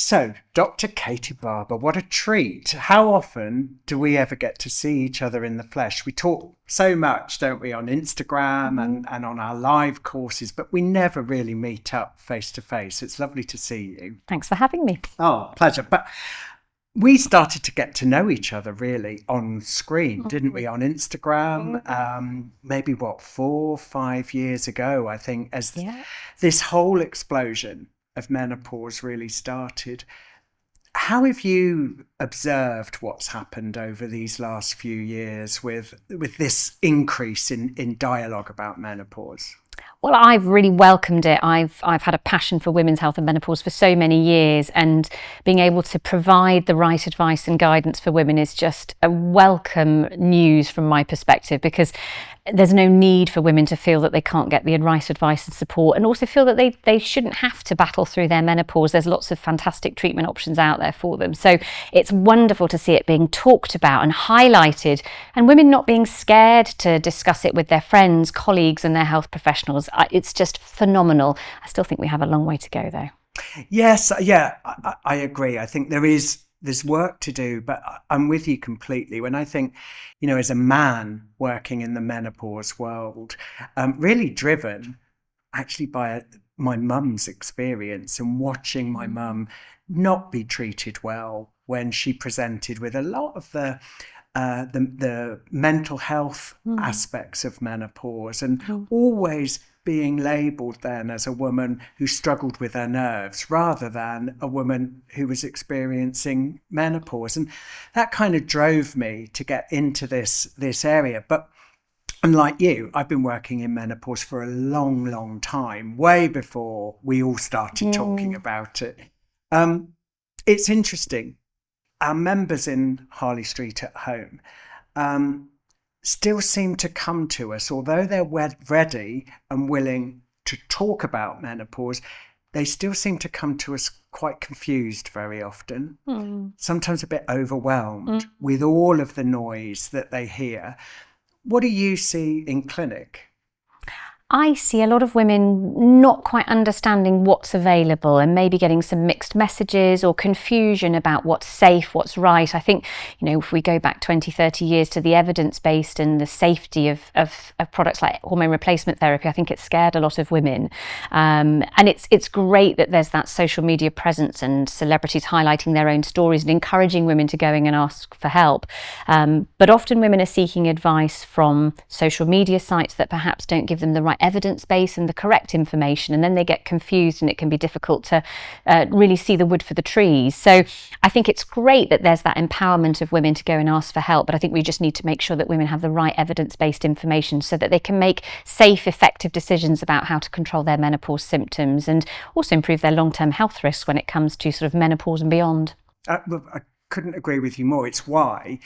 So, Dr. Katie Barber, what a treat. How often do we ever get to see each other in the flesh? We talk so much, don't we, on Instagram and on our live courses, but we never really meet up face to face. It's lovely to see you. Thanks for having me. Oh, pleasure. But we started to get to know each other really on screen, didn't we? On Instagram, maybe 4 or 5 years ago, I think, as this whole explosion of menopause really started. How have you observed what's happened over these last few years with this increase in dialogue about menopause? Well, I've really welcomed it. I've had a passion for women's health and menopause for so many years, and being able to provide the right advice and guidance for women is just a welcome news from my perspective, because there's no need for women to feel that they can't get the right advice and support, and also feel that they shouldn't have to battle through their menopause. There's lots of fantastic treatment options out there for them. So it's wonderful to see it being talked about and highlighted, and women not being scared to discuss it with their friends, colleagues and their health professionals. It's just phenomenal. I still think we have a long way to go though. Yes, yeah, I agree. I think there's work to do, but I'm with you completely. When I think, as a man working in the menopause world, really driven actually by my mum's experience and watching my mum not be treated well when she presented with a lot of the mental health aspects of menopause, and always being labelled then as a woman who struggled with her nerves rather than a woman who was experiencing menopause. And that kind of drove me to get into this area. But unlike you, I've been working in menopause for a long, long time, way before we all started talking about it. It's interesting. Our members in Harley Street at Home still seem to come to us, although they're ready and willing to talk about menopause, they still seem to come to us quite confused very often, sometimes a bit overwhelmed with all of the noise that they hear. What do you see in clinic? I see a lot of women not quite understanding what's available and maybe getting some mixed messages or confusion about what's safe, what's right. I think, if we go back 20, 30 years to the evidence-based and the safety of products like hormone replacement therapy, I think it scared a lot of women. And it's great that there's that social media presence and celebrities highlighting their own stories and encouraging women to going and ask for help. But often women are seeking advice from social media sites that perhaps don't give them the right evidence base and the correct information, and then they get confused and it can be difficult to really see the wood for the trees. So I think it's great that there's that empowerment of women to go and ask for help, but I think we just need to make sure that women have the right evidence-based information so that they can make safe, effective decisions about how to control their menopause symptoms and also improve their long-term health risks when it comes to sort of menopause and beyond. I couldn't agree with you more. It's why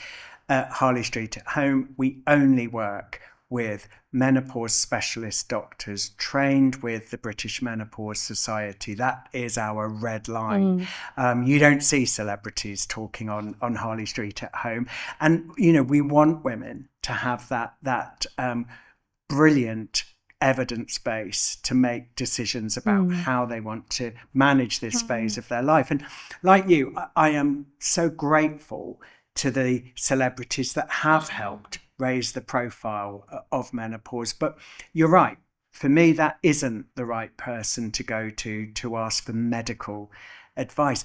at Harley Street at Home we only work with menopause specialist doctors trained with the British Menopause Society. That is our red line. You don't see celebrities talking on Harley Street at Home. And, we want women to have that brilliant evidence base to make decisions about how they want to manage this phase of their life. And like you, I am so grateful to the celebrities that have helped raise the profile of menopause. But you're right. For me, that isn't the right person to go to ask for medical advice.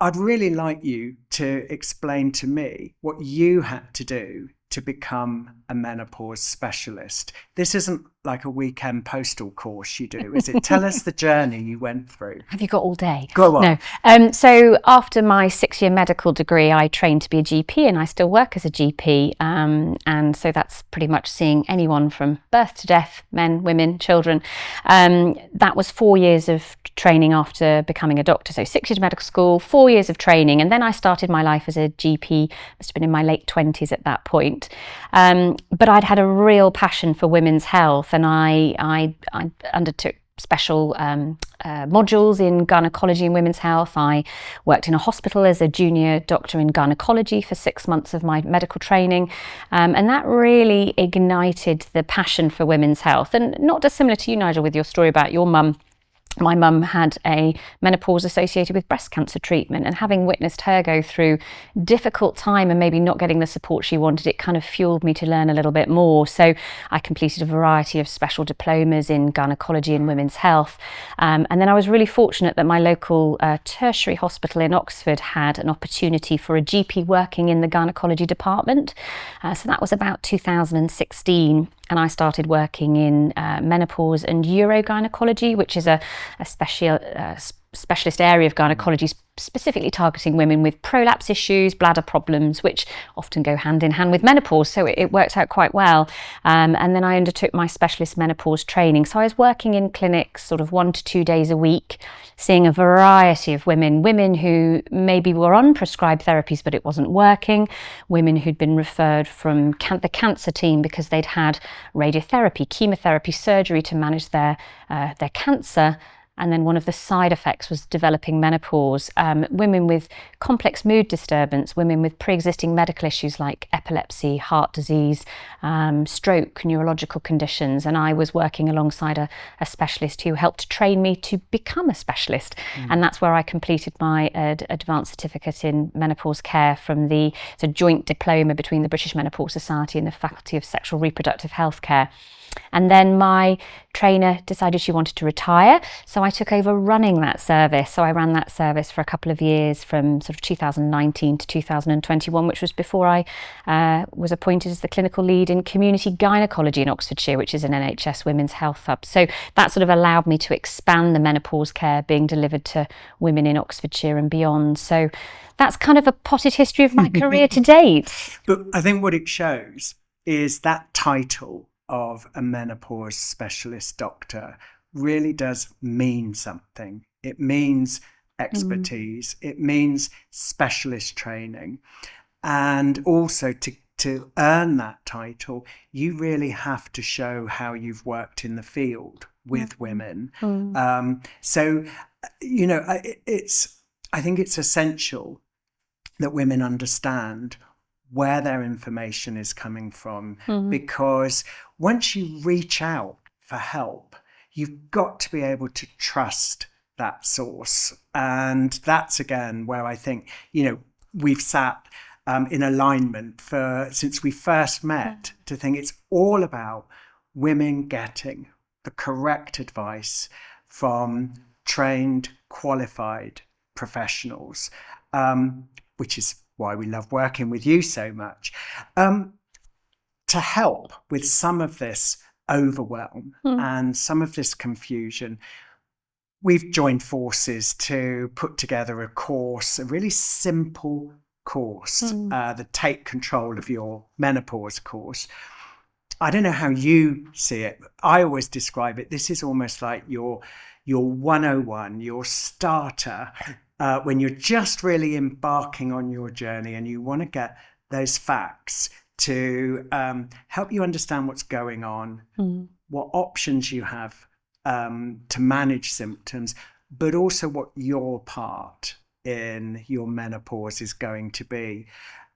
I'd really like you to explain to me what you had to do to become a menopause specialist. This isn't like a weekend postal course you do, is it? Tell us the journey you went through. Have you got all day? Go on. No. So after my 6-year medical degree, I trained to be a GP, and I still work as a GP. And so that's pretty much seeing anyone from birth to death, men, women, children. That was 4 years of training after becoming a doctor. So 6 years of medical school, 4 years of training. And then I started my life as a GP, must have been in my late 20s at that point. But I'd had a real passion for women's health, and I undertook special modules in gynecology and women's health. I worked in a hospital as a junior doctor in gynecology for 6 months of my medical training, and that really ignited the passion for women's health. And not dissimilar to you, Nigel, with your story about your mum My mum had a menopause associated with breast cancer treatment, and having witnessed her go through difficult time and maybe not getting the support she wanted, it kind of fueled me to learn a little bit more. So I completed a variety of special diplomas in gynecology and women's health. And then I was really fortunate that my local tertiary hospital in Oxford had an opportunity for a GP working in the gynecology department. So that was about 2016. And I started working in menopause and urogynecology, which is a specialist area of gynecology specifically targeting women with prolapse issues, bladder problems, which often go hand in hand with menopause. So it worked out quite well. And then I undertook my specialist menopause training. So I was working in clinics sort of 1 to 2 days a week, seeing a variety of women who maybe were on prescribed therapies, but it wasn't working, women who'd been referred from the cancer team because they'd had radiotherapy, chemotherapy, surgery to manage their cancer. And then one of the side effects was developing menopause. Women with complex mood disturbance, women with pre-existing medical issues like epilepsy, heart disease, stroke, neurological conditions. And I was working alongside a specialist who helped train me to become a specialist. And that's where I completed my advanced certificate in menopause care from it's a joint diploma between the British Menopause Society and the Faculty of Sexual Reproductive Health Care. And then my trainer decided she wanted to retire, so I took over running that service. So I ran that service for a couple of years from sort of 2019 to 2021, which was before I was appointed as the clinical lead in community gynecology in Oxfordshire, which is an NHS women's health hub. So that sort of allowed me to expand the menopause care being delivered to women in Oxfordshire and beyond. So that's kind of a potted history of my career to date. But I think what it shows is that title of a menopause specialist doctor really does mean something. It means expertise. It means specialist training. And also to earn that title, you really have to show how you've worked in the field with women. So, you know, I think it's essential that women understand where their information is coming from, because once you reach out for help, you've got to be able to trust that source. And that's again where I think, you know, we've sat in alignment since we first met to think it's all about women getting the correct advice from trained, qualified professionals, which is why we love working with you so much, to help with some of this overwhelm and some of this confusion. We've joined forces to put together a course, a really simple course, the Take Control of Your Menopause course. I don't know how you see it, but I always describe it. This is almost like your 101, your starter, when you're just really embarking on your journey and you want to get those facts to help you understand what's going on, what options you have to manage symptoms, but also what your part in your menopause is going to be.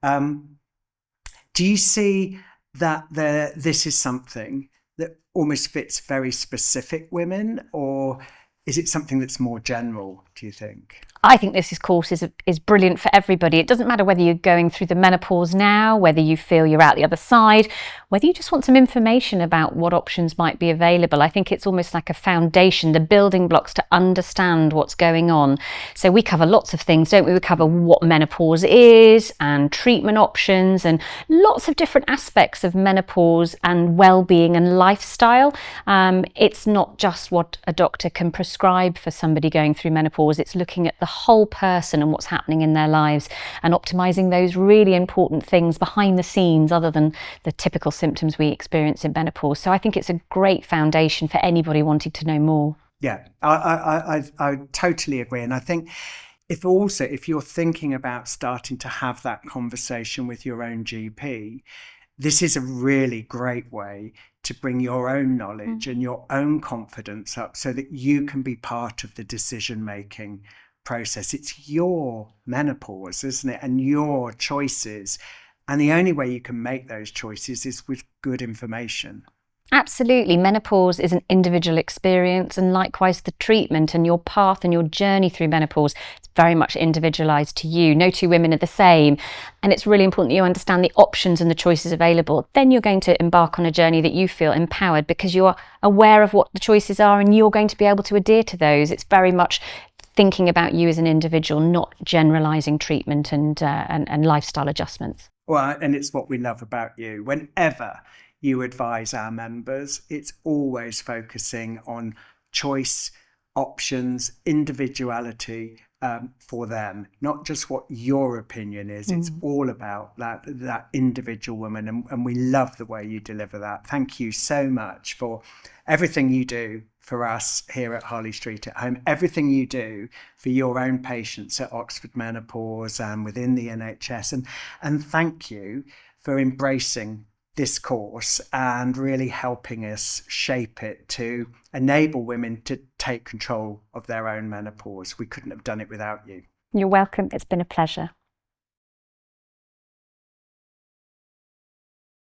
Do you see that this is something that almost fits very specific women, or is it something that's more general, do you think? I think this course is brilliant for everybody. It doesn't matter whether you're going through the menopause now, whether you feel you're out the other side, whether you just want some information about what options might be available. I think it's almost like a foundation, the building blocks to understand what's going on. So we cover lots of things, don't we? We cover what menopause is and treatment options and lots of different aspects of menopause and well-being and lifestyle. It's not just what a doctor can prescribe for somebody going through menopause. It's looking at the whole person and what's happening in their lives and optimizing those really important things behind the scenes other than the typical symptoms we experience in menopause. So I think it's a great foundation for anybody wanting to know more. Yeah, I totally agree. And I think if you're thinking about starting to have that conversation with your own GP, this is a really great way to bring your own knowledge and your own confidence up so that you can be part of the decision-making process. It's your menopause, isn't it? And your choices. And the only way you can make those choices is with good information. Absolutely. Menopause is an individual experience, and likewise the treatment and your path and your journey through menopause is very much individualised to you. No two women are the same, and it's really important that you understand the options and the choices available. Then you're going to embark on a journey that you feel empowered because you're aware of what the choices are and you're going to be able to adhere to those. It's very much thinking about you as an individual, not generalising treatment and lifestyle adjustments. Well, and it's what we love about you. Whenever you advise our members, it's always focusing on choice, options, individuality for them, not just what your opinion is. It's all about that individual woman, and we love the way you deliver that. Thank you so much for everything you do for us here at Harley Street at Home, everything you do for your own patients at Oxford Menopause and within the NHS, and thank you for embracing this course and really helping us shape it to enable women to take control of their own menopause. We couldn't have done it without you. You're welcome. It's been a pleasure.